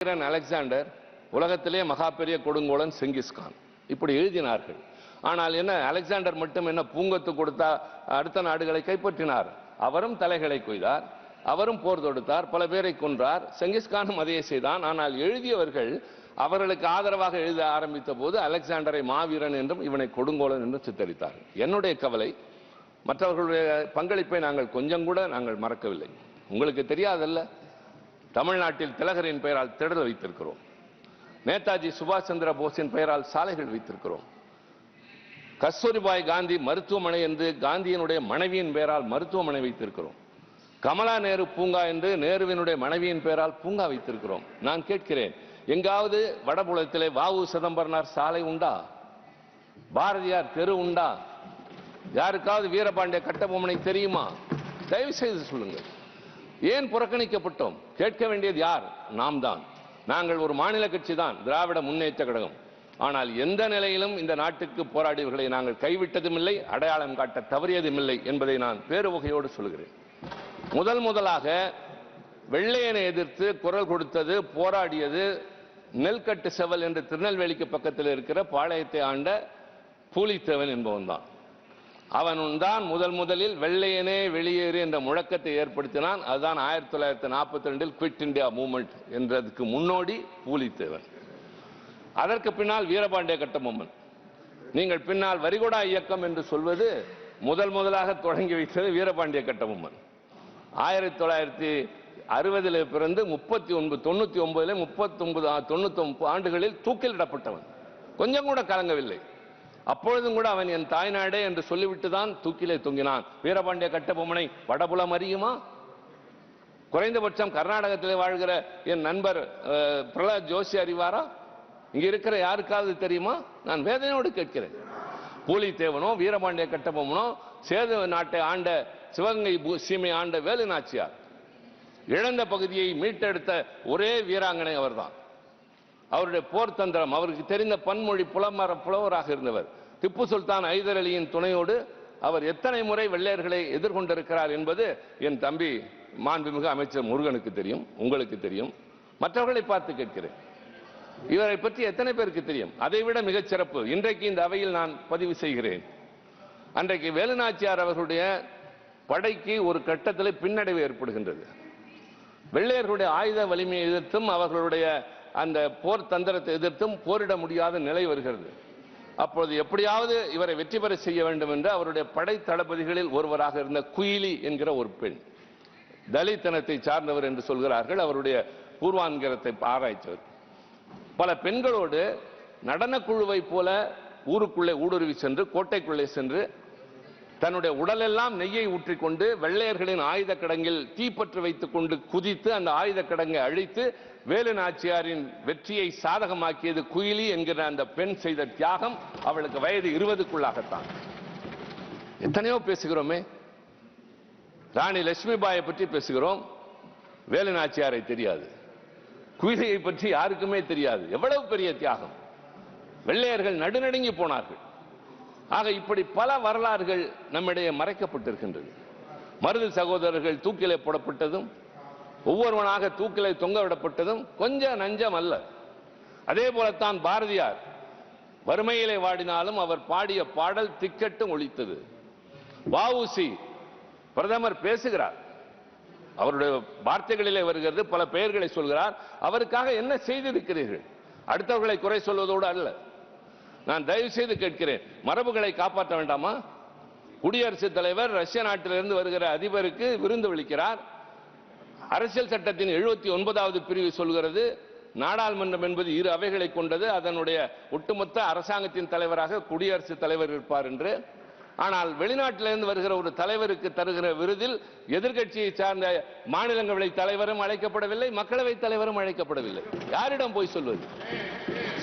Alexander உலகத்திலே மகா பெரிய கொடுங்கோலன் செங்கிஸ்கான் இப்படி எழுதினார்கள். ஆனால் என்ன, அலெக்சாண்டர் மட்டும் என்ன பூங்கொத்து கொடுத்தா அடுத்த நாடுகளை கைப்பற்றினார்? அவரும் தலைகளை கொய்தார், அவரும் போர் தொடுத்தார், பல பேரை கொன்றார். செங்கிஸ்கானும் அதையே செய்தான். ஆனால் எழுதியவர்கள் அவர்களுக்கு ஆதரவாக எழுத ஆரம்பித்த போது அலெக்சாண்டரை மாவீரன் என்றும் இவனை கொடுங்கோலன் என்றும் சித்தரித்தார்கள். என்னுடைய கவலை, மற்றவர்களுடைய பங்களிப்பை நாங்கள் கொஞ்சம் கூட நாங்கள் மறக்கவில்லை. உங்களுக்கு தெரியாதல்ல, தமிழ்நாட்டில் திலகரின் பெயரால் திடல் வைத்திருக்கிறோம். நேதாஜி சுபாஷ் சந்திர போஸின் பெயரால் சாலைகள் வைத்திருக்கிறோம். கஸ்தூரிபாய் காந்தி மருத்துவமனை என்று காந்தியினுடைய மனைவியின் பெயரால் மருத்துவமனை வைத்திருக்கிறோம். கமலா நேரு பூங்கா என்று நேருவினுடைய மனைவியின் பெயரால் பூங்கா வைத்திருக்கிறோம். நான் கேட்கிறேன், எங்காவது வடபுலத்திலே வாவு சிதம்பரனார் சாலை உண்டா? பாரதியார் தெரு உண்டா? யாருக்காவது வீரபாண்டிய கட்டபொம்மனை தெரியுமா? தயவு செய்து சொல்லுங்கள். ஏன் புறக்கணிக்கப்பட்டோம்? கேட்க வேண்டியது யார்? நாம் தான். நாங்கள் ஒரு மாநில கட்சி தான், திராவிட முன்னேற்ற கழகம். ஆனால் எந்த நிலையிலும் இந்த நாட்டுக்கு போராடியவர்களை நாங்கள் கைவிட்டதும் இல்லை, அடையாளம் காட்ட தவறியதும் இல்லை என்பதை நான் பேருவகையோடு சொல்கிறேன். முதலாக வெள்ளையனை எதிர்த்து குரல் கொடுத்தது, போராடியது நெல்கட்டு செவல் என்று திருநெல்வேலிக்கு பக்கத்தில் இருக்கிற பாளையத்தை ஆண்ட பூலித்தேவன் என்பவன் தான். அவன் தான் முதலில் வெள்ளையனே வெளியேறு என்ற முழக்கத்தை ஏற்படுத்தினான். அதுதான் 1942 குவிட் இந்தியா மூவ்மெண்ட் என்றதுக்கு முன்னோடி பூலித்தேவன். அதற்கு பின்னால் வீரபாண்டிய கட்டபொம்மன். நீங்கள் பின்னால் வரிகொடா இயக்கம் என்று சொல்வது முதலாக தொடங்கி வைத்தது வீரபாண்டிய கட்டபொம்மன். 1960 பிறந்து 99 99 ஆண்டுகளில் தூக்கிலிடப்பட்டவன். கொஞ்சம் கூட கலங்கவில்லை. அப்பொழுதும் கூட அவன் என் தாய்நாடே என்று சொல்லிவிட்டு தான் தூக்கிலே தொங்கினான். வீரபாண்டிய கட்டபொம்மனை வடபுலம் அறியுமா? குறைந்தபட்சம் கர்நாடகத்திலே வாழ்கிற என் நண்பர் பிரகலாத் ஜோஷி அறிவாரா? இங்க இருக்கிற யாருக்காவது தெரியுமா? நான் வேதனையோடு கேட்கிறேன். பூலித்தேவனோ வீரபாண்டிய கட்டபொம்மனோ சேது நாட்டை ஆண்ட சிவகங்கை சீமை ஆண்ட வேலு நாச்சியார், இழந்த பகுதியை மீட்டெடுத்த ஒரே வீராங்கனை அவர்தான். அவருடைய போர் தந்திரம், அவருக்கு தெரிந்த பன்மொழி புலவராக இருந்தவர். திப்பு சுல்தான் ஐதர் அலியின் துணையோடு அவர் எத்தனை முறை வெள்ளையர்களை எதிர்கொண்டிருக்கிறார் என்பது என் தம்பி மாண்புமிகு அமைச்சர் முருகனுக்கு தெரியும், உங்களுக்கு தெரியும். மற்றவர்களை பார்த்து கேட்கிறேன், இவரை பற்றி எத்தனை பேருக்கு தெரியும்? அதைவிட மிகச் சிறப்பு இன்றைக்கு இந்த அவையில் நான் பதிவு செய்கிறேன். அன்றைக்கு வேலுநாச்சியார் அவர்களுடைய படைக்கு ஒரு கட்டத்தில் பின்னடைவு ஏற்படுகின்றது. வெள்ளையர்களுடைய ஆயுத வலிமையை எதிர்த்தும் அவர்களுடைய அந்த போர் தந்திரத்தை எதிர்த்தும் போரிட முடியாத நிலை வருகிறது. அப்பொழுது எப்படியாவது இவரை வெற்றி பெற செய்ய வேண்டும் என்று அவருடைய படை தளபதிகளில் ஒருவராக இருந்த குயிலி என்கிற ஒரு பெண், தலித்தனத்தை சார்ந்தவர் என்று சொல்கிறார்கள், அவருடைய பூர்வாங்கரத்தை ஆராய்ச்சவர், பல பெண்களோடு நடனக்குழுவை போல ஊருக்குள்ளே ஊடுருவி சென்று கோட்டைக்குள்ளே சென்று தன்னுடைய உடலெல்லாம் நெய்யை ஊற்றிக்கொண்டு வெள்ளையர்களின் ஆயுத கிடங்கில் தீப்பற்று வைத்துக் கொண்டு குதித்து அந்த ஆயுத கிடங்கை அழித்து வேலு நாச்சியாரின் வெற்றியை சாதகமாக்கியது குயிலி என்கிற அந்த பெண் செய்த தியாகம். அவளுக்கு வயது 20க்குள்ளாகத்தான். எத்தனையோ பேசுகிறோமே, ராணி லட்சுமிபாயை பற்றி பேசுகிறோம், வேலு நாச்சியாரை தெரியாது. குயிலியை பற்றி யாருக்குமே தெரியாது. எவ்வளவு பெரிய தியாகம்! வெள்ளையர்கள் நடுநடுங்கி போனார்கள். ஆக இப்படி பல வரலாறுகள் நம்மிடையே மறைக்கப்பட்டிருக்கின்றது. மருது சகோதரர்கள் தூக்கிலே போடப்பட்டதும், ஒவ்வொருவனாக தூக்கிலே தொங்க விடப்பட்டதும் கொஞ்சம் நஞ்சம் அல்ல. அதே போலத்தான் பாரதியார் வறுமையிலே வாடினாலும் அவர் பாடிய பாடல் திக்கட்டும் ஒலித்தது. வ.உ.சி. பிரதமர் பேசுகிறார், அவருடைய வார்த்தைகளிலே வருகிறது, பல பெயர்களை சொல்கிறார். அவருக்காக என்ன செய்திருக்கிறீர்கள்? அடுத்தவர்களை குறை சொல்வதோடு அல்ல. நான் தயவு செய்து கேட்கிறேன், மரபுகளை காப்பாற்ற வேண்டாமா? குடியரசுத் தலைவர் ரஷ்ய நாட்டிலிருந்து வருகிற அதிபருக்கு விருந்து விளிக்கிறார். அரசியல் சட்டத்தின் 79வது பிரிவு சொல்கிறது, நாடாளுமன்றம் என்பது 2 அவைகளை கொண்டது, அதனுடைய ஒட்டுமொத்த அரசாங்கத்தின் தலைவராக குடியரசுத் தலைவர் இருப்பார் என்று. ஆனால் வெளிநாட்டிலிருந்து வருகிற ஒரு தலைவருக்கு தருகிற விருதில் எதிர்க்கட்சியை சார்ந்த மாநிலங்களவை தலைவரும் அழைக்கப்படவில்லை, மக்களவை தலைவரும் அழைக்கப்படவில்லை. யாரிடம் போய் சொல்வது?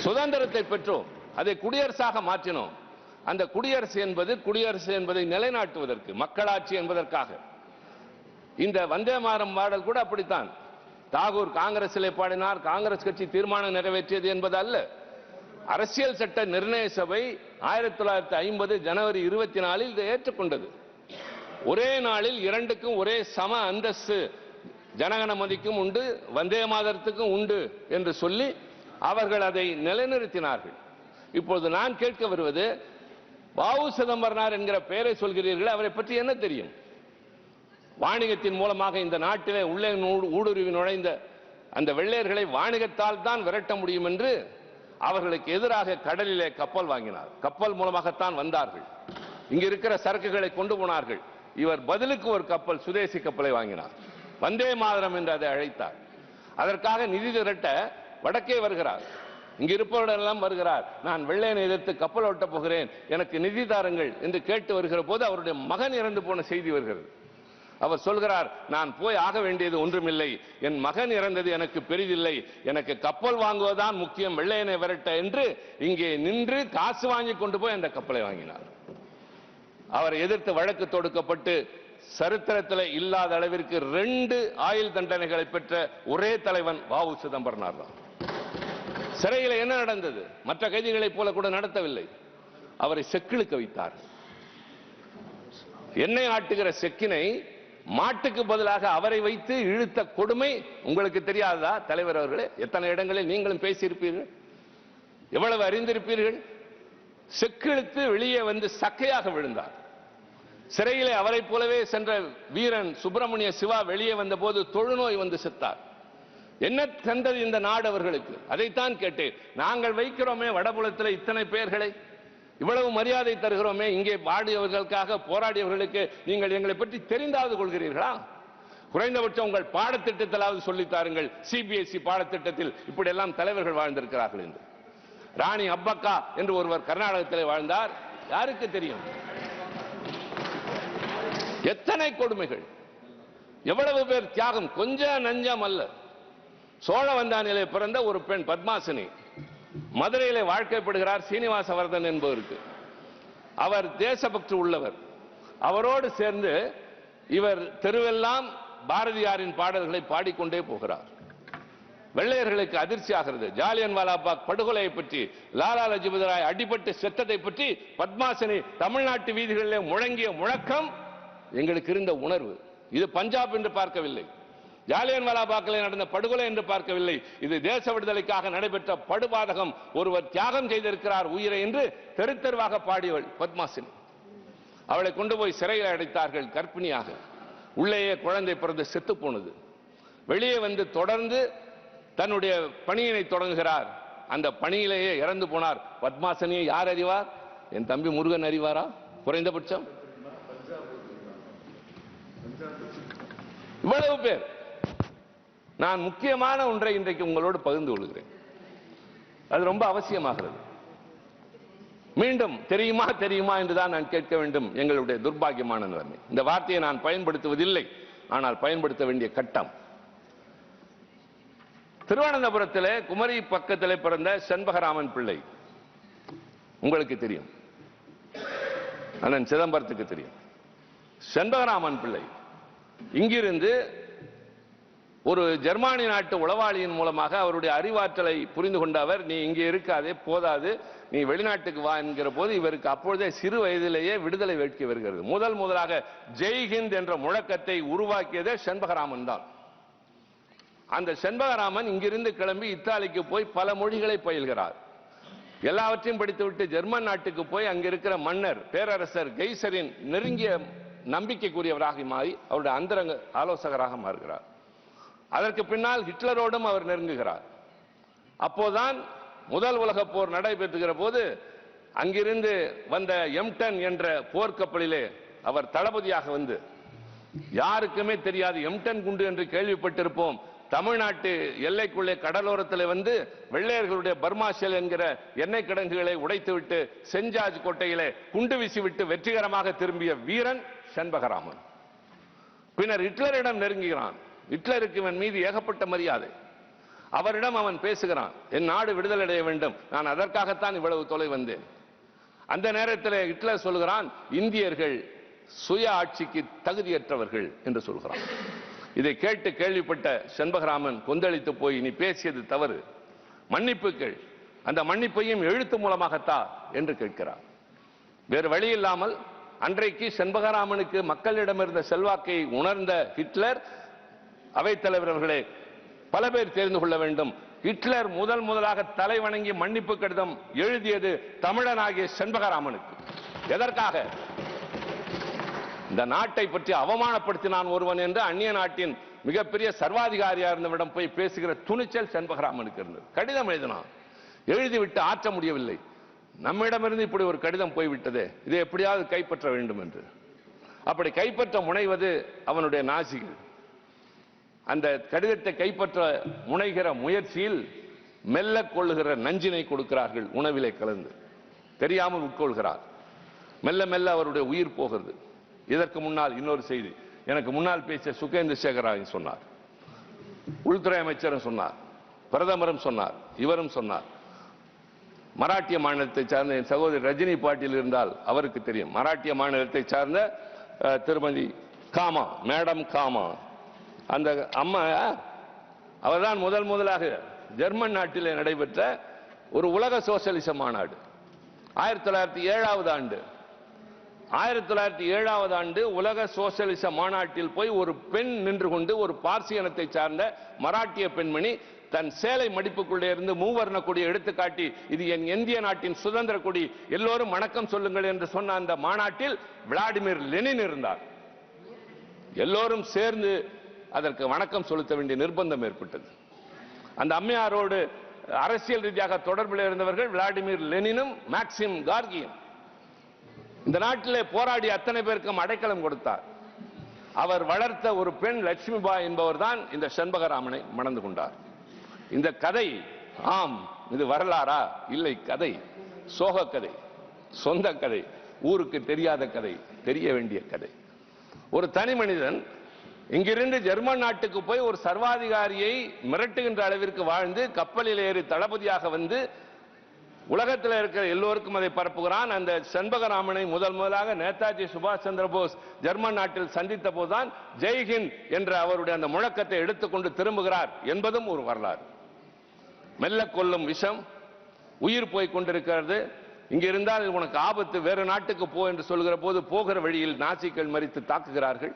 சுதந்திரத்தை பெற்றோம், அதை குடியரசாக மாற்றினோம். அந்த குடியரசு என்பதை நிலைநாட்டுவதற்கு, மக்களாட்சி என்பதற்காக. இந்த வந்தே மாதரம் பாடல் கூட அப்படித்தான். தாகூர் காங்கிரஸிலே பாடினார், காங்கிரஸ் கட்சி தீர்மானம் நிறைவேற்றியது என்பது அல்ல. அரசியல் சட்ட நிர்ணய சபை 1950 ஜனவரி 24 இதை ஏற்றுக்கொண்டது. ஒரே நாளில் இரண்டுக்கும் ஒரே சம அந்தஸ்து ஜனகணமதிக்கும் உண்டு, வந்தே மாதரத்துக்கும் உண்டு என்று சொல்லி அவர்கள் அதை நிலைநிறுத்தினார்கள். இப்பொழுது நான் கேட்க வருவது, வ.உ. சிதம்பரனார் என்கிற பெயரை சொல்கிறீர்கள், அவரை பற்றி என்ன தெரியும்? வாணிகத்தின் மூலமாக இந்த நாட்டிலே உள்ளே ஊடுருவி நுழைந்த அந்த வெள்ளையர்களை வாணிகத்தால் தான் விரட்ட முடியும் என்று அவர்களுக்கு எதிராக கடலிலே கப்பல் வாங்கினார். கப்பல் மூலமாகத்தான் வந்தார்கள். இங்க இருக்கிற சரக்குகளை கொண்டு போனார்கள். இவர் பதிலுக்கு ஒரு கப்பல், சுதேசி கப்பலை வாங்கினார். வந்தே மாதரம் என்று அதை அழைத்தார். அதற்காக நிதி திரட்ட வடக்கே வருகிறார். இங்கு இருப்பவரெல்லாம் வருகிறார். நான் வெள்ளையனை எதிர்த்து கப்பல் ஓட்ட போகிறேன், எனக்கு நிதி தாருங்கள் என்று கேட்டு வருகிற போது அவருடைய மகன் இறந்து போன செய்தி வருகிறது. அவர் சொல்கிறார், நான் போய் ஆக வேண்டியது ஒன்றுமில்லை, என் மகன் இறந்தது எனக்கு பெரிதில்லை, எனக்கு கப்பல் வாங்குவதுதான் முக்கியம், வெள்ளையனை விரட்ட என்று இங்கே நின்று காசு வாங்கி கொண்டு போய் அந்த கப்பலை வாங்கினார். அவரை எதிர்த்து வழக்கு தொடுக்கப்பட்டு சரித்திரத்தில் இல்லாத அளவிற்கு 2 ஆயுள் தண்டனைகளை பெற்ற ஒரே தலைவன் வ.உ. சிதம்பரனார் தான். சிறையில் என்ன நடந்தது? மற்ற கைதிகளைப் போல கூட நடத்தவில்லை. அவரை செக்கிழுக்க வைத்தார். எண்ணெய் ஆட்டுகிற செக்கினை மாட்டுக்கு பதிலாக அவரை வைத்து இழுத்த கொடுமை உங்களுக்கு தெரியாதா தலைவர் அவர்களே? எத்தனை இடங்களில் நீங்களும் பேசியிருப்பீர்கள், எவ்வளவு அறிந்திருப்பீர்கள். செக்கிழுத்து வெளியே வந்து சக்கையாக விழுந்தார். சிறையிலே அவரை போலவே சென்ற வீரன் சுப்பிரமணிய சிவா வெளியே வந்த போது தொழுநோய் வந்து செத்தார். என்ன தந்தது இந்த நாடு அவர்களுக்கு? அதைத்தான் கேட்டேன். நாங்கள் வைக்கிறோமே வடபுலத்தில் இத்தனை பெயர்களை, இவ்வளவு மரியாதை தருகிறோமே, இங்கே வாடியவர்களுக்காக போராடியவர்களுக்கு நீங்கள் எங்களை பற்றி தெரிந்தாவது கொள்கிறீர்களா? குறைந்தபட்சம் உங்கள் பாடத்திட்டத்திலாவது சொல்லித்தாருங்கள். சிபிஎஸ்இ பாடத்திட்டத்தில் இப்படி எல்லாம் தலைவர்கள் வாழ்ந்திருக்கிறார்கள் என்று. ராணி அப்பக்கா என்று ஒருவர் கர்நாடகத்தில் வாழ்ந்தார், யாருக்கு தெரியும்? எத்தனை கொடுமைகள், எவ்வளவு பேர் தியாகம், கொஞ்சம் நஞ்சம் அல்ல. சோழவந்தானிலே பிறந்த ஒரு பெண் பத்மாசினி மதுரையிலே வாழ்க்கைப்படுகிறார் சீனிவாசவர்தன் என்பவருக்கு. அவர் தேசபக்தி உள்ளவர். அவரோடு சேர்ந்து இவர் தெருவெல்லாம் பாரதியாரின் பாடல்களை பாடிக்கொண்டே போகிறார். வெள்ளையர்களுக்கு அதிர்ச்சி ஆகிறது. ஜாலியன் வாலாபாக் படுகொலையை பற்றி, லாலா லஜபதி ராய் அடிபட்டு செத்ததை பற்றி பத்மாசினி தமிழ்நாட்டு வீதிகளிலே முழங்கிய முழக்கம் எங்களுக்கு இருந்த உணர்வு. இது பஞ்சாப் என்று பார்க்கவில்லை, ஜாலியன் வாலாபாக்கில் நடந்த படுகொலை என்று பார்க்கவில்லை, இது தேச விடுதலைக்காக நடைபெற்ற படுபாதகம், ஒருவர் தியாகம் செய்திருக்கிறார் உயிரை என்று தெரு தெருவாக பாடியவள் பத்மாசினி. அவளை கொண்டு போய் சிறையில் அடைத்தார்கள் கர்ப்பிணியாக. உள்ளேயே குழந்தை பிறந்து செத்து போனது. வெளியே வந்து தொடர்ந்து தன்னுடைய பணியினை தொடங்குகிறார். அந்த பணியிலேயே இறந்து போனார். பத்மாசினியை யார் அறிவார்? என் தம்பி முருகன் அறிவாரா? குறைந்தபட்சம் இவ்வளவு பேர். நான் முக்கியமான ஒன்றை இன்றைக்கு உங்களோடு பகிர்ந்து கொள்கிறேன். அது ரொம்ப அவசியமாகிறது. மீண்டும் தெரியுமா தெரியுமா என்றுதான் நான் கேட்க வேண்டும். எங்களுடைய துர்பாகியமான நிலைமை. இந்த வார்த்தையை நான் பயன்படுத்துவதில்லை, ஆனால் பயன்படுத்த வேண்டிய கட்டம். திருவனந்தபுரத்திலே குமரி பக்கத்திலே பிறந்த செண்பகராமன் பிள்ளை உங்களுக்கு தெரியும், அண்ணன் சிதம்பரத்துக்கு தெரியும். செண்பகராமன் பிள்ளை இங்கிருந்து ஒரு ஜெர்மானி நாட்டு உளவாளியின் மூலமாக அவருடைய அறிவாற்றலை புரிந்து கொண்ட அவர், நீ இங்கே இருக்காதே, போதாது, நீ வெளிநாட்டுக்கு வா என்கிற போது இவருக்கு அப்பொழுதே சிறு வயதிலேயே விடுதலை வேட்கை வருகிறது. முதலாக ஜெய்ஹிந்த் என்ற முழக்கத்தை உருவாக்கியதே செண்பகராமன் தான். அந்த செண்பகராமன் இங்கிருந்து கிளம்பி இத்தாலிக்கு போய் பல மொழிகளை பயில்கிறார். எல்லாவற்றையும் படித்துவிட்டு ஜெர்மன் நாட்டுக்கு போய் அங்கிருக்கிற மன்னர் பேரரசர் கெய்சரின் நெருங்கிய நம்பிக்கைக்குரியவராக மாறி அவருடைய அந்தரங்க ஆலோசகராக மாறுகிறார். அதற்கு பின்னால் ஹிட்லரோடும் அவர் நெருங்குகிறார். அப்போதான் முதல் உலக போர் நடைபெற்றுகிற போது அங்கிருந்து வந்த எம்டன் என்ற போர்க்கப்பலிலே அவர் தளபதியாக வந்து, யாருக்குமே தெரியாது, எம்டன் குண்டு என்று கேள்விப்பட்டிருப்போம், தமிழ்நாட்டு எல்லைக்குள்ளே கடலோரத்தில் வந்து வெள்ளையர்களுடைய பர்மாஷெல் என்கிற எண்ணெய் கிடங்குகளை உடைத்துவிட்டு செஞ்சாஜ் கோட்டையிலே குண்டு வீசிவிட்டு வெற்றிகரமாக திரும்பிய வீரன் செண்பகராமன். பின்னர் ஹிட்லரிடம் நெருங்குகிறான். ஹிட்லருக்கு இவன் மீது ஏகப்பட்ட மரியாதை. அவரிடம் அவன் பேசுகிறான், என் நாடு விடுதலை அடைய வேண்டும், நான் அதற்காகத்தான் இவ்வளவு தொலை வந்தேன். அந்த நேரத்தில் ஹிட்லர் சொல்கிறான், இந்தியர்கள் சுய ஆட்சிக்கு தகுதியற்றவர்கள் என்று சொல்கிறான். இதை கேட்டு கேள்விப்பட்ட செண்பகராமன் கொந்தளித்து போய், நீ பேசியது தவறு, மன்னிப்புகள், அந்த மன்னிப்பையும் எழுத்து மூலமாகத்தா என்று கேட்கிறார். வேறு வழி இல்லாமல் அன்றைக்கு செண்பகராமனுக்கு மக்களிடமிருந்த செல்வாக்கை உணர்ந்த ஹிட்லர் அவைத்தலைவர் அவர்களே, பல பேர் தெரிந்து கொள்ள வேண்டும். ஹிட்லர் முதலாக தலை வணங்கி மன்னிப்பு கடிதம் எழுதியது தமிழனாகிய செண்பகராமனுக்கு. எதற்காக? இந்த நாட்டை பற்றி அவமானப்படுத்தினான் ஒருவன் என்று அந்நிய நாட்டின் மிகப்பெரிய சர்வாதிகாரியா இருந்தவரிடம் போய் பேசுகிற துணிச்சல் செண்பகராமனுக்கு இருந்தது. கடிதம் எழுதினான், எழுதிவிட்டு ஆற்ற முடியவில்லை. நம்மிடமிருந்து இப்படி ஒரு கடிதம் போய்விட்டதே, இதை எப்படியாவது கைப்பற்ற வேண்டும் என்று. அப்படி கைப்பற்ற முனைவது அவனுடைய நாசிகள். அந்த கடிதத்தை கைப்பற்ற முனைகிற முயற்சியில் மெல்ல கொள்ளுகிற நஞ்சினை கொடுக்கிறார்கள், உணவிலே கலந்து. தெரியாமல் உட்கொள்கிறார். மெல்ல மெல்ல அவருடைய உயிர் போகிறது. இதற்கு முன்னால் இன்னொரு செய்தி, எனக்கு முன்னால் பேசிய சுகேந்திர சேகராயன் சொன்னார், உள்துறை அமைச்சரும் சொன்னார், பிரதமரும் சொன்னார், இவரும் சொன்னார். மராட்டிய மாநிலத்தை சார்ந்த என் சகோதரி ரஜினி பாட்டீல் இருந்தால் அவருக்கு தெரியும். மராட்டிய மாநிலத்தை சார்ந்த திருமதி காமா, மேடம் காமா, அந்த அம்மா அவர்தான் முதலாக ஜெர்மன் நாட்டிலே நடைபெற்ற ஒரு உலக சோசியலிச மாநாடு 1907 ஆண்டு. 1907 ஆண்டு உலக சோசியலிச மாநாட்டில் போய் ஒரு பெண் நின்று கொண்டு, ஒரு பார்சி இனத்தை சார்ந்த மராட்டிய பெண்மணி தன் சேலை மடிப்புக்குள்ளே இருந்து மூவர்ண கொடியை எடுத்து காட்டி, இது என் இந்திய நாட்டின் சுதந்திர கொடி, எல்லோரும் வணக்கம் சொல்லுங்கள் என்று சொன்ன அந்த மாநாட்டில் விளாடிமிர் லெனின் இருந்தார். எல்லோரும் சேர்ந்து அதற்கு வணக்கம் செலுத்த வேண்டிய நிர்பந்தம் ஏற்பட்டது. அந்த அம்மையாரோடு அரசியல் ரீதியாக தொடர்பில் இருந்தவர்கள் விளாடிமிர் லெனினும் மேக்சிம் கார்கியும். இந்த நாட்டிலே போராடி அத்தனை பேருக்கும் அடைக்கலம் கொடுத்தார். அவர் வளர்த்த ஒரு பெண் லட்சுமிபாய் என்பவர் தான் இந்த செண்பகராமனை மணந்து கொண்டார். இந்த கதை, ஆம், இது வரலாறா? இல்லை, கதை, சோக கதை, சொந்த கதை, ஊருக்கு தெரியாத கதை, தெரிய வேண்டிய கதை. ஒரு தனி மனிதன் இங்கிருந்து ஜெர்மன் நாட்டுக்கு போய் ஒரு சர்வாதிகாரியை மிரட்டுகின்ற அளவிற்கு வாழ்ந்து, கப்பலில் ஏறி தளபதியாக வந்து உலகத்தில் இருக்கிற எல்லோருக்கும் அதை பரப்புகிறான். அந்த செண்பகராமனை முதலாக நேதாஜி சுபாஷ் சந்திர போஸ் ஜெர்மன் நாட்டில் சந்தித்த போதுதான் ஜெய்ஹிந்த் என்ற அவருடைய அந்த முழக்கத்தை எடுத்துக்கொண்டு திரும்புகிறார் என்பதும் ஒரு வரலாறு. மெல்ல கொல்லும் விஷம், உயிர் போய் கொண்டிருக்கிறது. இங்க இருந்தால் உனக்கு ஆபத்து, வேறு நாட்டுக்கு போ என்று சொல்கிற போது போகிற வழியில் நாசிகள் மறித்து தாக்குகிறார்கள்.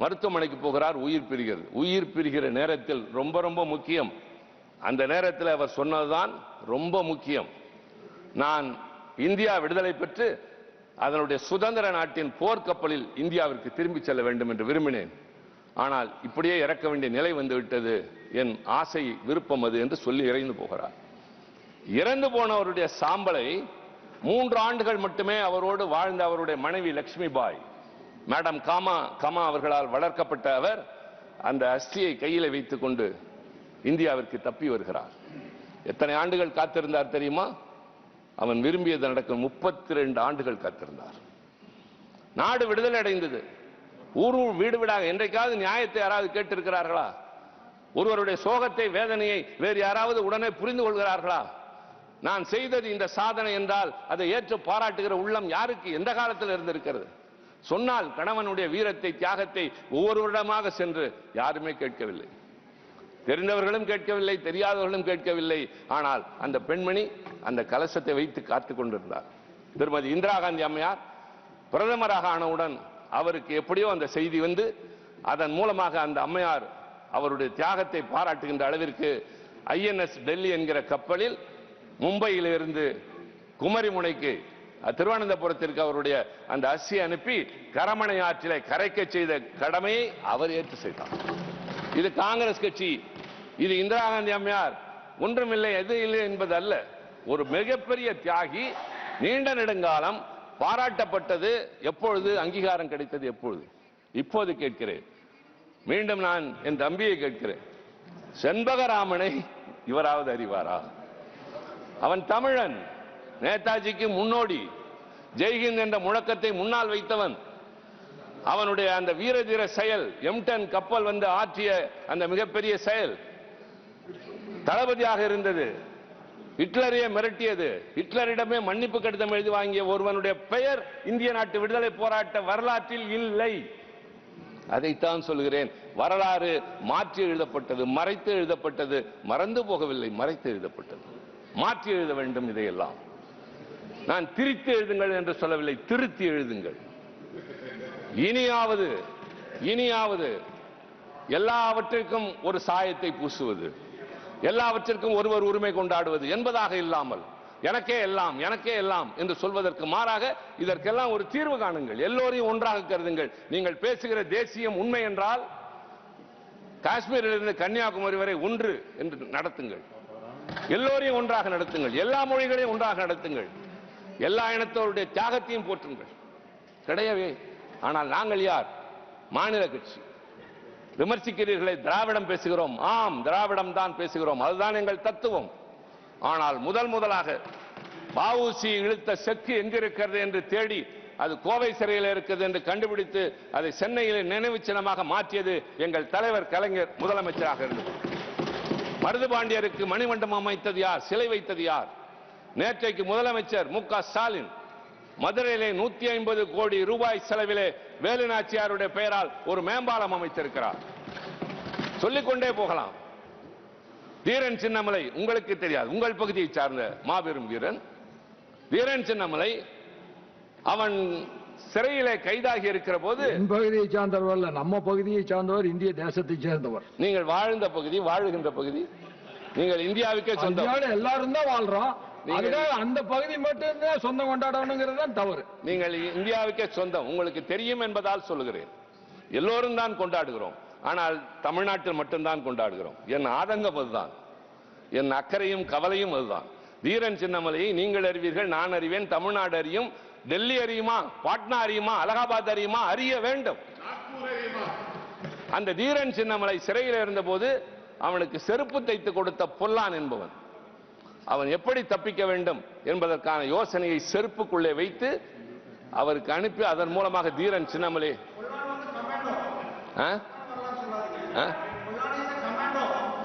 மருத்துவமனைக்கு போகிறார், உயிர் பிரிகிறது. உயிர் பிரிகிற நேரத்தில் ரொம்ப ரொம்ப முக்கியம், அந்த நேரத்தில் அவர் சொன்னதுதான் ரொம்ப முக்கியம். நான் இந்தியா விடுதலை பெற்று அதனுடைய சுதந்திர நாட்டின் போர்க்கப்பலில் இந்தியாவிற்கு திரும்பி செல்ல வேண்டும் என்று விரும்பினேன். ஆனால் இப்படியே இறக்க வேண்டிய நிலை வந்துவிட்டது, என் ஆசை விருப்பம் அது என்று சொல்லி இறந்து போகிறார். இறந்து போனவருடைய சாம்பலை 3 ஆண்டுகள் மட்டுமே அவரோடு வாழ்ந்த அவருடைய மனைவி லட்சுமிபாய், மேடம் காமா அவர்களால் வளர்க்கப்பட்ட அவர் அந்த அஸ்தியை கையில் வைத்துக் கொண்டு இந்தியாவிற்கு தப்பி வருகிறார். எத்தனை ஆண்டுகள் காத்திருந்தார் தெரியுமா? அவன் விரும்பியது நடக்கும் 32 ஆண்டுகள் காத்திருந்தார். நாடு விடுதலை அடைந்தது. ஊர் வீடு வீடாக என்றைக்காவது நியாயத்தை யாராவது கேட்டிருக்கிறார்களா? ஒருவருடைய சோகத்தை, வேதனையை வேறு யாராவது உடனே புரிந்து கொள்கிறார்களா? நான் செய்தது இந்த சாதனை என்றால் அதை ஏற்று பாராட்டுகிற உள்ளம் யாருக்கு எந்த காலத்தில் இருந்திருக்கிறது? சொன்னால் கணவனுடைய வீரத்தை, தியாகத்தை ஒவ்வொருவரிடமாக சென்று யாருமே கேட்கவில்லை. தெரிந்தவர்களும் கேட்கவில்லை, தெரியாதவர்களும் கேட்கவில்லை. ஆனால் அந்த பெண்மணி அந்த கலசத்தை வைத்து காத்துக் கொண்டிருந்தார். திருமதி இந்திரா காந்தி அம்மையார் பிரதமராக ஆனவுடன் அவருக்கு எப்படியோ அந்த செய்தி வந்து, அதன் மூலமாக அந்த அம்மையார் அவருடைய தியாகத்தை பாராட்டுகின்ற அளவிற்கு INS டெல்லி என்கிற கப்பலில் மும்பையிலிருந்து குமரிமுனைக்கு திருவனந்தபுரத்திற்கு அவருடைய அந்த அஸ்தியை அனுப்பி கரமனை ஆற்றிலே கரைக்க செய்த கடமையை அவர் ஏற்று செய்தார். இது காங்கிரஸ் கட்சி, இது இந்திரா காந்தி அம்மையார் ஒன்றுமில்லை, எது இல்லை என்பது அல்ல. ஒரு மிகப்பெரிய தியாகி, நீண்ட நெடுங்காலம் பாராட்டப்பட்டது. எப்பொழுது அங்கீகாரம் கிடைத்தது? எப்பொழுது? இப்போது கேட்கிறேன், மீண்டும் நான் என் தம்பியை கேட்கிறேன், செண்பகராமனை இவராவது அறிவாரா? அவன் தமிழன், நேதாஜிக்கு முன்னோடி, ஜெய்ஹிந்த் என்ற முழக்கத்தை முன்னால் வைத்தவன். அவனுடைய அந்த வீரதீர செயல், M10 கப்பல் வந்து ஆற்றிய அந்த மிகப்பெரிய செயல் தளபதியாக இருந்தது. ஹிட்லரையே மிரட்டியது. ஹிட்லரிடமே மன்னிப்பு கடிதம் எழுதி வாங்கிய ஒருவனுடைய பெயர் இந்திய நாட்டு விடுதலை போராட்ட வரலாற்றில் இல்லை. அதைத்தான் சொல்கிறேன். வரலாறு மாற்றி எழுதப்பட்டது, மறைத்து எழுதப்பட்டது, மறந்து போகவில்லை, மறைத்து எழுதப்பட்டது. மாற்றி எழுத வேண்டும். இதையெல்லாம் நான் திரித்து எழுதுங்கள் என்று சொல்லவில்லை, திருத்தி எழுதுங்கள். இனியாவது எல்லாவற்றிற்கும் ஒரு சாயத்தை பூசுவது, எல்லாவற்றிற்கும் ஒருவர் உரிமை கொண்டாடுவது என்பதாக இல்லாமல் எனக்கே எல்லாம் எனக்கே எல்லாம் என்று சொல்வதற்கு மாறாக இதற்கெல்லாம் ஒரு தீர்வு காணுங்கள். எல்லோரையும் ஒன்றாக கருதுங்கள். நீங்கள் பேசுகிற தேசியம் உண்மை என்றால் காஷ்மீரிலிருந்து கன்னியாகுமரி வரை ஒன்று என்று நடத்துங்கள். எல்லோரையும் ஒன்றாக நடத்துங்கள். எல்லா மொழிகளையும் ஒன்றாக நடத்துங்கள். எல்லா இனத்தவருடைய தியாகத்தையும் போற்றுங்கள். கிடையவே. ஆனால் நாங்கள் யார்? மாநில கட்சி. விமர்சிக்கிறீர்களை, திராவிடம் பேசுகிறோம். ஆம், திராவிடம் தான் பேசுகிறோம். அதுதான் எங்கள் தத்துவம். ஆனால் முதலாக வஉசி இழுத்த செக்கு எங்கிருக்கிறது என்று தேடி அது கோவை சிறையில் இருக்கிறது என்று கண்டுபிடித்து அதை சென்னையில் நினைவு சின்னமாக மாற்றியது எங்கள் தலைவர் கலைஞர் முதலமைச்சராக இருந்தது. மருதுபாண்டியருக்கு மணிமண்டபம் அமைத்தது யார்? சிலை வைத்தது யார்? நேற்றைக்கு முதலமைச்சர் மு க ஸ்டாலின் மதுரையிலே 150 கோடி ரூபாய் செலவிலே வேலுநாச்சியாருடைய பெயரால் ஒரு மேம்பாலம் அமைத்திருக்கிறார். சொல்லிக்கொண்டே போகலாம். தீரன் சின்னமலை உங்களுக்கு தெரியாது, உங்கள் பகுதியை சார்ந்த மாபெரும் வீரன் தீரன் சின்னமலை. அவன் சிறையிலே கைதாகி இருக்கிற போது பகுதியை சார்ந்தவர் அல்ல, நம்ம பகுதியை சார்ந்தவர், இந்திய தேசத்தை சேர்ந்தவர். நீங்கள் வாழ்ந்த பகுதி, வாழுகின்ற பகுதி, நீங்கள் இந்தியாவுக்கே சொந்தம். எல்லாரும் தான் வாழ்றோம். அந்த பகுதி மட்டும் சொந்தம் கொண்டாடணுங்கிறது தான் தவறு. நீங்கள் இந்தியாவுக்கே சொந்தம், உங்களுக்கு தெரியும் என்பதால் சொல்லுகிறேன். எல்லோரும் தான் கொண்டாடுகிறோம். ஆனால் தமிழ்நாட்டில் மட்டும்தான் கொண்டாடுகிறோம். என் ஆதங்கம் அதுதான், என் அக்கறையும் கவலையும் அதுதான். தீரன் சின்னமலையை நீங்கள் அறிவீர்கள், நான் அறிவேன், தமிழ்நாடு அறியும், டெல்லி அறியுமா, பாட்னா அறியுமா, அலகாபாத் அறியுமா, அறிய வேண்டும். அந்த தீரன் சின்னமலை சிறையில் இருந்தபோது அவனுக்கு செருப்பு தைத்து கொடுத்த பொல்லான் என்பவன் அவன் எப்படி தப்பிக்க வேண்டும் என்பதற்கான யோசனையை செருப்புக்குள்ளே வைத்து அவருக்கு அனுப்பி அதன் மூலமாக தீரன் சின்னமலை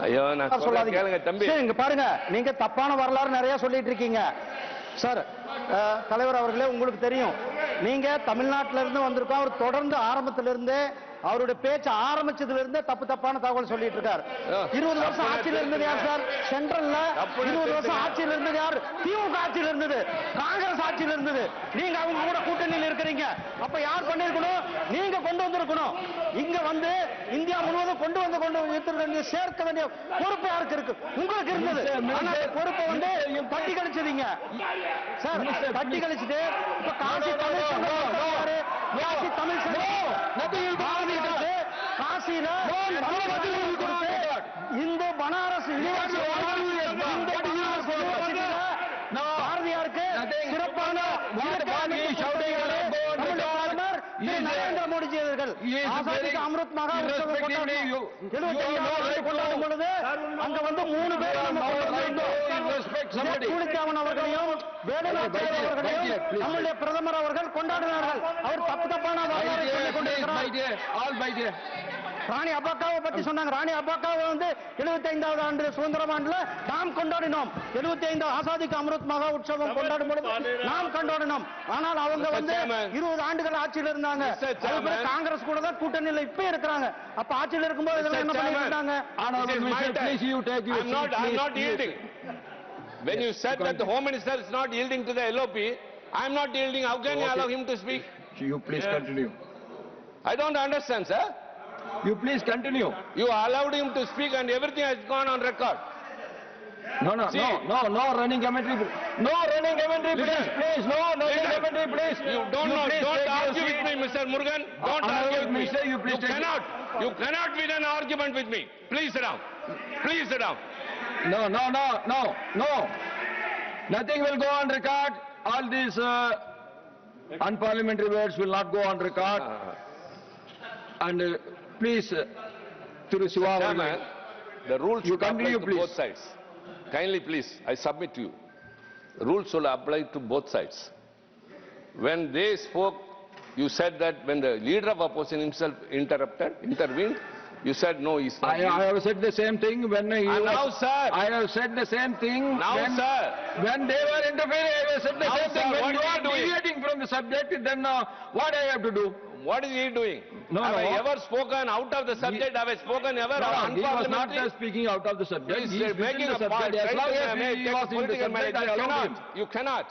ஐயோ நான் கேளுங்க தம்பி. இங்க பாருங்க, நீங்க தப்பான வரலாறு நிறைய சொல்லிட்டு இருக்கீங்க சார். தலைவர் அவர்களே, உங்களுக்கு தெரியும், நீங்க தமிழ்நாட்டில இருந்து வந்திருக்கோம். அவர் தொடர்ந்து ஆரம்பத்திலிருந்து அவருடைய பேச்சு ஆரம்பிச்சதுல இருந்தே தப்பான தகவல் சொல்லிட்டு இருக்காரு. 20 வருஷம் ஆட்சியில் இருந்தது யார் சார்? சென்ட்ரல்ல 20 வருஷம் ஆட்சியில் இருந்தது யார்? திமுக ஆட்சியில் இருந்தது, காங்கிரஸ் ஆட்சியில் இருந்தது. நீங்க அவங்க கூட கூட்டணியில் இருக்கிறீங்க. அப்ப யார் பண்ணிருக்கணும்? நீங்க கொண்டு வந்திருக்கணும். இங்க வந்து இந்தியா முழுவதும் கொண்டு வந்து சேர்க்க வேண்டிய பொறுப்பு யாருக்கு இருக்கு? உங்களுக்கு இருந்தது. பொறுப்பை வந்து தட்டி கழிச்சதீங்க சார். தட்டி கழிச்சுட்டு இப்ப காசி தமிழ் காசியில இந்து பனாரஸ் பாரதியாருக்கு சிறப்பான நரேந்திர மோடிஜி அவர்கள் அமிர்த் மகாராஷ்டிரா கொண்டாடும் பொழுது அங்க வந்து 3 பேர் அவர்களையும் வேலுநாச்சியார் அவர்களையும் நம்முடைய பிரதமர் அவர்கள் கொண்டாடினார்கள். அவர் தப்பான வரலாறு சொல்லிக் கொண்டிருக்கிறார். ராணி அப்பாக்காவை பத்தி சொன்னாங்க. ராணி அப்பாக்காவை வந்து 75வது ஆண்டு சுதந்திர ஆண்டுல நாம் கொண்டாடினோம். 75 ஆசாதிக்கு அமிர்த் மகா உற்சவம் கொண்டாடும் பொழுது நாம் கொண்டாடினோம். ஆனால் அவங்க வந்து 20 ஆண்டுகள் ஆட்சியில் இருந்தாங்க. காங்கிரஸ் கூட தான் கூட்டணியில் இப்ப இருக்கிறாங்க. அப்ப ஆட்சியில் இருக்கும்போது இதெல்லாம் என்ன பண்ணிட்டு இருந்தாங்க? When you said that the Home Minister is not yielding to the LOP, I am not yielding. How can you allow him to speak? You please continue. I don't understand, sir. You please continue. You allowed him to speak and everything has gone on record. No running commentary. No running commentary, please. No running commentary, please. You don't argue with me, Mr. Murugan. Don't argue with me. You cannot win an argument with me. Please sit down. Please sit down. No. Nothing will go on record. All these unparliamentary words will not go on record. And please, Thiru Siva, the rules should continue, apply to both sides. Kindly, please, I submit to you. The rules should apply to both sides. When they spoke, you said that when the leader of opposition himself intervened, you said no, he's not. I have said the same thing when he was... Now, sir. I have said the same thing. Now, sir. When they were interfering, I have said the same thing. When you are deviating from the subject, then what I have to do? What is he doing? Have I ever spoken out of the subject? Have I spoken ever? He was not speaking out of the subject. He is making a point. As long as he was in the subject, I allowed him. You cannot.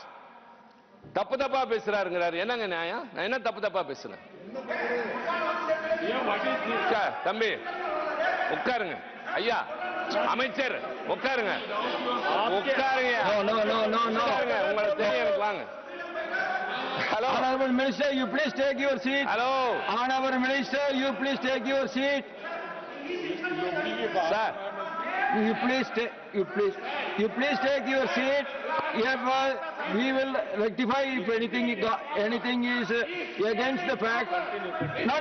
தப்பா பேசுறாருங்கிறாரு. என்னங்க நியாயம்? நான் என்ன தப்பா பேசுறேன்? தம்பி உட்காருங்க ஐயா, அமைச்சர் உட்காருங்க, உட்காருங்க. No. உட்காருங்க, உங்களுக்கு தெரியும் எனக்கு. வாங்க. Hello. Honorable Minister, you please take your seat. Hello Honorable Minister, you please take your seat. Sir. You please take your seat. Herefore, we will rectify if anything is against the fact. No.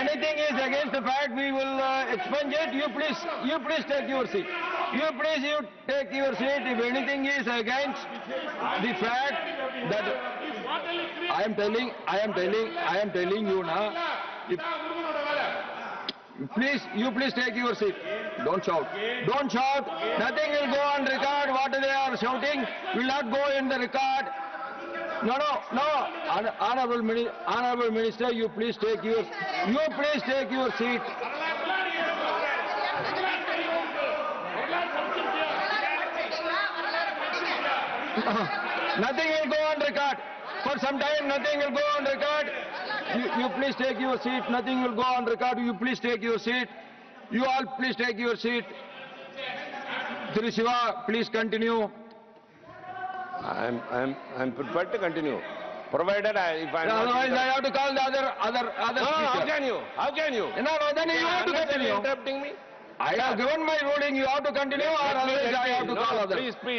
Anything is against the fact, we will expunge it. You please take your seat. You take your seat. If anything is against the fact that I am telling you now. You please take your seat. Don't shout. Nothing will go on record. What they are shouting will not go in the record. No. Honorable Minister, you please take your seat. Nothing will go on record. For some time, nothing will go on record. You please take your seat. Nothing will go on record. You please take your seat. You all please take your seat. Sri Shiva, please continue. I'm prepared to continue, provided if I'm not. Otherwise, I have to call the other No, speaker. how can you? No, then you have to continue. Interrupting me. I have given my ruling. You have to continue, or otherwise I have to call others. Please be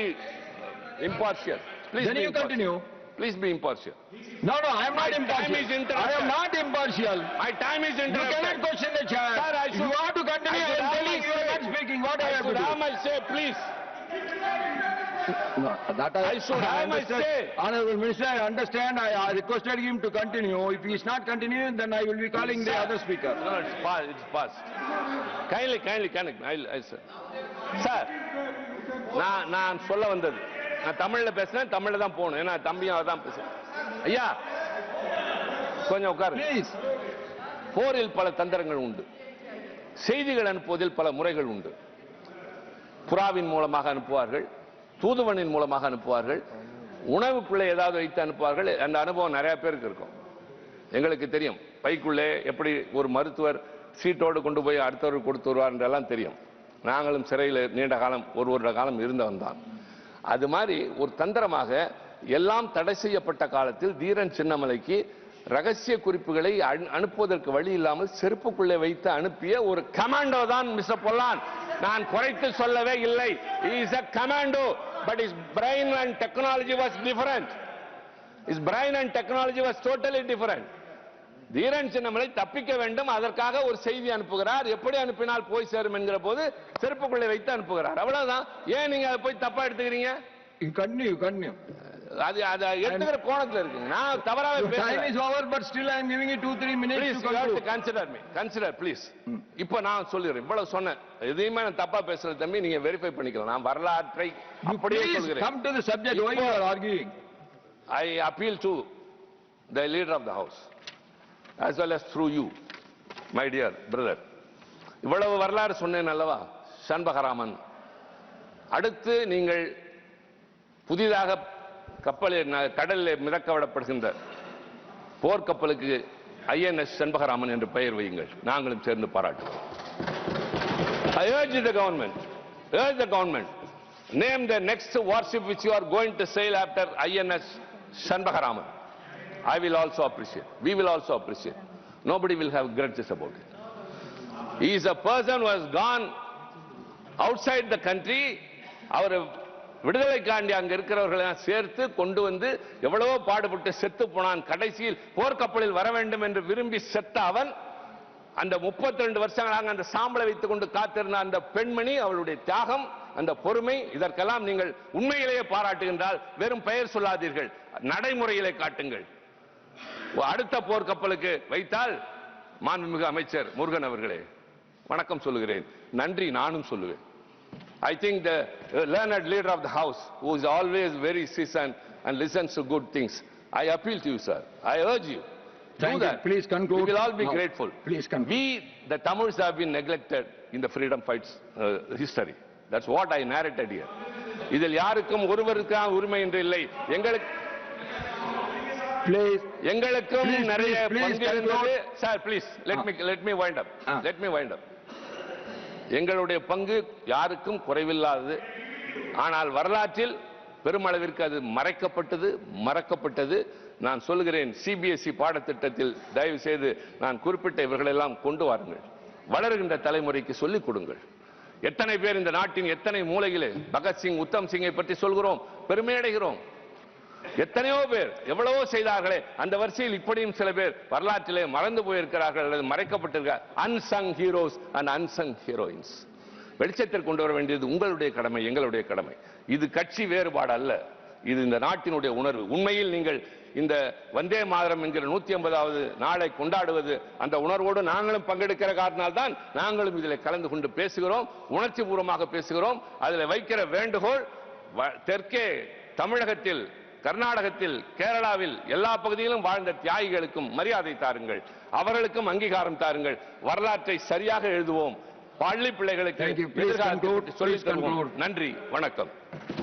impartial. Please Then be you impartial. continue. Please be impartial. No, I am not My impartial. time is interrupted. I am not impartial. My time is You interrupted. cannot question the chair. Sir, I You should- have to continue. I I should am have telling my you are say. not speaking. What I I have to should do? have my say, please. No, that I should have my understand. say. Honorable Minister, I understand. I requested him to continue. If he is not continuing, then I will be calling the other speaker. No, it's past. It's past. Kindly, connect. I'll sir. Sir, நான் சொல்ல வந்தது, நான் தமிழ்ல பேசுறேன், தமிழ்ல தான் போகணும். ஏன்னா தம்பியும் அதான் பேசுறேன். ஐயா, கொஞ்சம் உட்காருங்க. Please. போரில் பல தந்திரங்கள் உண்டு, செய்திகள் அனுப்புவதில் பல முறைகள் உண்டு. புறாவின் மூலமாக அனுப்புவார்கள், தூதுவனின் மூலமாக அனுப்புவார்கள், உணவுக்குள்ளே ஏதாவது வைத்து அனுப்புவார்கள். அந்த அனுபவம் நிறைய பேருக்கு இருக்கும். எங்களுக்கு தெரியும், பைக்குள்ளே எப்படி ஒரு மருத்துவர் சீட்டோடு கொண்டு போய் அடுத்தவருக்கு கொடுத்து வருவார் என்றெல்லாம் தெரியும். நாங்களும் சிறையில் நீண்ட காலம், ஒரு வருட காலம் இருந்தவன் தான். அது மாதிரி ஒரு தந்திரமாக எல்லாம் தடை செய்யப்பட்ட காலத்தில் தீரன் சின்னமலைக்கு ரகசிய குறிப்புகளை அனுப்புவதற்கு வழி இல்லாமல் செருப்புக்குள்ளே வைத்து அனுப்பிய ஒரு கமாண்டோ தான் மிஸ்டர் பொல்லான். நான் குறைத்து சொல்லவே இல்லை. He is a commando, but his brain and technology was different. His brain and technology was totally different. Dheeran Chinnamalai தப்பிக்க வேண்டும், அதற்காக ஒரு செய்தி அனுப்புகிறார். எப்படி அனுப்பினால் போய் சேரும் என்கிற போது செருப்புக்குள்ளே வைத்து அனுப்புகிறார். அவ்வளவுதான். ஏன் நீங்க அதை போய் தப்பா எடுத்துக்கிறீங்க? Continue. அது எடுத்துக்கிற கோணத்துல இருக்குங்க. நான் தவறாக Your time பேசுறேன். is over, but still I am giving you 2-3 minutes Please, to you have to conclude. consider me. Consider, please. இப்போ நான் சொல்லிடுறேன். இவ்வளவு சொன்னேன். எதையுமே நான் தப்பா பேசுறது தம்பி, நீங்க வெரிஃபை பண்ணிக்கலாம். நான் வரலாற்றை அப்படியே Please சொல்கிறேன். come to the subject. Why you are arguing? I appeal to the leader of the house, as well as through you, my dear brother. இவ்வளவு வரலாறு சொன்னேன் அல்லவா சண்பகராமன். அடுத்து நீங்கள் புதிதாக கடலில் மிதக்க விடப்படுகின்ற போர்க்கப்பலுக்கு INS சண்பகராமன் என்று பெயர் வையுங்கள். நாங்களும் சேர்ந்து பாராட்டுவோம். I urge the government, name the next warship which you are going to sail after INS Shanbagaraman. I will also appreciate. We will also appreciate. Nobody will have grudges about it. He is a person who has gone outside the country. அவர் விடுதலைக்காண்டி அங்க இருக்கிறவர்களை சேர்த்து கொண்டு வந்து எவ்வளவோ பாடுபட்டு செத்து போனான். கடைசியில் போர்க்கப்பலில் வர வேண்டும் என்று விரும்பி செத்த அவன், அந்த 32 வருஷங்களாக அந்த சாம்பலை வைத்துக் கொண்டு காத்திருந்த அந்த பெண்மணி, அவளுடைய தியாகம், அந்த பொறுமை, இதற்கெல்லாம் நீங்கள் உண்மையிலேயே பாராட்டுகின்றால் வெறும் பெயர் சொல்லாதீர்கள், நடைமுறையிலே காட்டுங்கள். அடுத்த போர்க்கப்பலுக்கு வைத்தால் மாண்புமிகு அமைச்சர் முருகன் அவர்களே வணக்கம் சொல்லுகிறேன், நன்றி நானும் சொல்லுவேன். I think the learned leader of the house, who is always very seasoned and listens to good things, I appeal to you, sir. I urge you. Thank Do you. that. Please conclude. We will all be No. grateful. Please conclude. We, the Tamils, have been neglected in the freedom fights history. That's what I narrated here. இதில் யாருக்கும் ஒருவருக்கான உரிமை என்று இல்லை. எங்களுக்கும் நிறைய பங்கு இருந்தது. Sir, please let me wind up. Let me wind up. எங்களுடைய பங்கு யாருக்கும் குறைவில்லாதது. ஆனால் வரலாற்றில் பெருமளவிற்கு அது மறக்கப்பட்டது. நான் சொல்கிறேன், சிபிஎஸ்இ பாடத்திட்டத்தில் தயவு செய்து நான் குறிப்பிட்ட இவர்களெல்லாம் கொண்டு வாருங்கள். வளருகின்ற தலைமுறைக்கு சொல்லிக் கொடுங்கள். எத்தனை பேர் இந்த நாட்டின் எத்தனை மூலையிலே பகத்சிங், உத்தம் சிங்கை பற்றி சொல்கிறோம், பெருமையடைகிறோம். எத்தனையோ பேர் எவ்வளவோ செய்தார்களே, அந்த வரிசையில் இப்படியும் சில பேர் வரலாற்றிலே மறந்து போயிருக்கிறார்கள் அல்லது மறைக்கப்பட்டிருக்கிறார். Unsung heroes and unsung heroines. வெளிச்சத்தில் கொண்டு வர வேண்டியது உங்களுடைய கடமை, எங்களுடைய கடமை. இது கட்சி வேறுபாடு அல்ல, இது இந்த நாட்டினுடைய உணர்வு. உண்மையில் நீங்கள் இந்த வந்தே மாதரம் என்கிற 150வது நாளை கொண்டாடுவது அந்த உணர்வோடு நாங்களும் பங்கெடுக்கிற காரணத்தால் நாங்களும் இதில் கலந்து கொண்டு பேசுகிறோம், உணர்ச்சி பூர்வமாக பேசுகிறோம். அதில் வைக்கிற வேண்டுகோள், தெற்கே தமிழகத்தில், கர்நாடகத்தில், கேரளாவில் எல்லா பகுதியிலும் வாழ்ந்த தியாகிகளுக்கும் மரியாதை தாருங்கள், அவர்களுக்கும் அங்கீகாரம் தாருங்கள். வரலாற்றை சரியாக எழுதுவோம். பள்ளி பிள்ளைகளுக்கு சொல்லித் தருவோம். நன்றி, வணக்கம்.